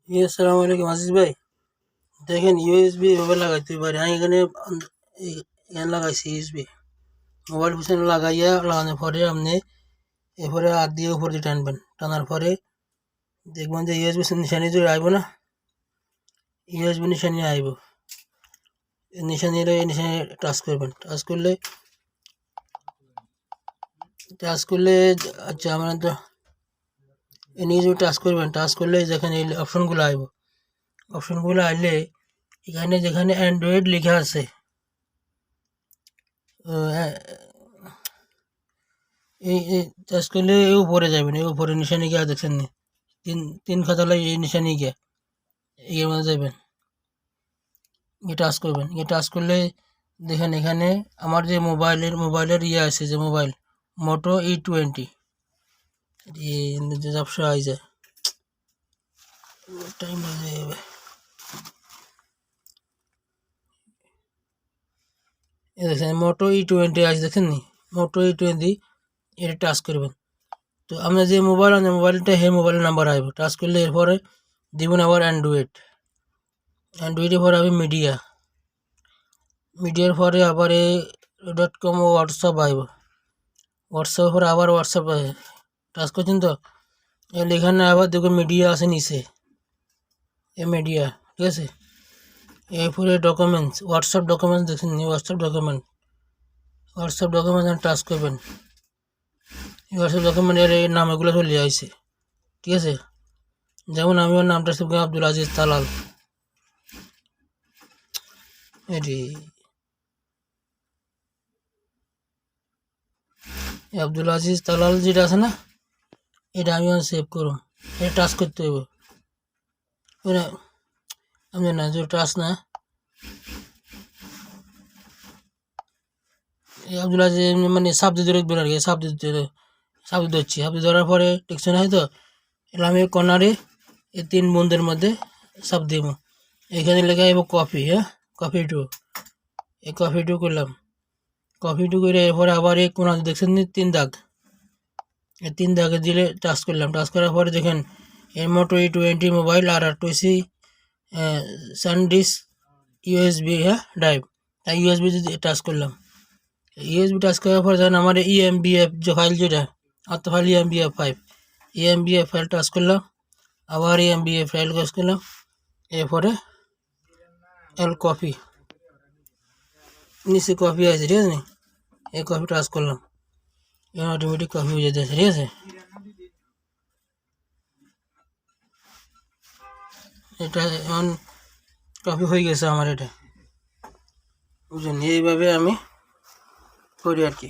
আসসালামু আলাইকুম আজিজ ভাই, দেখেন ইউএসবি এভাবে লাগাইতে পারি। আমি এখানে লাগাইছি ইউএসবি মোবাইল পিছনে লাগানোর পরে আপনি এরপরে হাত দিয়ে উপর দিয়ে টানবেন। টানার পরে দেখবেন যে ইউএসবি নিশানি যদি আইব না, ইউএসবি নিশানি আইব। নিশানি এলে এই নিশানি টাচ করবেন। টাচ করলে আচ্ছা আমরা তো এনে যদি টাচ করবেন, টাচ করলে যেখানে এই অপশনগুলো আইব, অপশনগুলো আইলে এখানে যেখানে অ্যান্ড্রয়েড লেখা আছে এই টাচ করলে এই উপরে যাবেন। এই উপরে নিশানি গিয়া দেখছেন নি, তিন খাতালে এই নিশানি গিয়া এর মধ্যে যাবেন, টাচ করবেন। টাচ করলে দেখেন এখানে আমার যে মোবাইলের আছে, যে মোবাইল মোটো E20 ব্যবসা আই যায় টাইম দেখছেন মোটো E20 আছে, দেখেন নি মোটো E20, এটা টাচ করবেন। তো আমরা যে মোবাইল আছে মোবাইলটা হে মোবাইলের নাম্বার আইব। টাচ করলে এরপরে দিবেন আবার অ্যান্ড্রয়েডের পরে আমি মিডিয়ার পরে আবার .com হোয়াটসঅ্যাপ আইব। হোয়াটসঅ্যাপের পরে আবার হোয়াটসঅ্যাপ টাচ করছেন তো এখানে আবার দেখুন মিডিয়া আছে নিচে, মিডিয়া, ঠিক আছে। এরপরে ডকুমেন্টস, হোয়াটসঅ্যাপ ডকুমেন্টস দেখছেন নি, হোয়াটসঅ্যাপ ডকুমেন্টস টাচ করবেন। হোয়াটসঅ্যাপ ডকুমেন্টের এই নাম এগুলো চলে আইছে, ঠিক আছে। যেমন আমি ওর নামটা শিখলাম আব্দুল আজিজ তালাল। এটি আব্দুল আজিজ তালাল যেটা আছে না, এটা আমি সেভ করুন। এটা টাচ করতে হবে, আমি না যে টাচ না আব্দুল আজিজ মানে সাবজে ধরে রাখবেন আর কি। সাবজে ধরার পরে টেকশন হয় তো এটা আমি কর্নারে এই 3 বন্ধের মধ্যে সাব দিব। এখানে লেখা এবং কপি, কপি টু করলাম। কপি টু করে এরপরে আবার এই কোনা দেখছেন 3 দাগ, এই 3 দাগে দিলে টাচ করলাম। টাচ করার পরে দেখেন এর মোটো E20 মোবাইল আর হচ্ছে সানডিস্ক ইউএসবি ড্রাইভ। তাই ইউএসবি টাচ করলাম। ইউএসবি টাচ করার পরে দেখেন আমার EMBF যে ফাইল, যেটা আমার ফাইল EMBF ফাইল টাচ করলাম। আবার EMBF ফাইল টাচ করলাম। এরপরে কপি নিচে কপি আছে, ঠিক আছে। এই কপি টাচ করলাম, অটোমেটিক কপি হয়ে যেতেছে, ঠিক আছে। এটা এখন কপি হয়ে গেছে আমার, এটা বুঝলেন। এইভাবে আমি করি আর কি।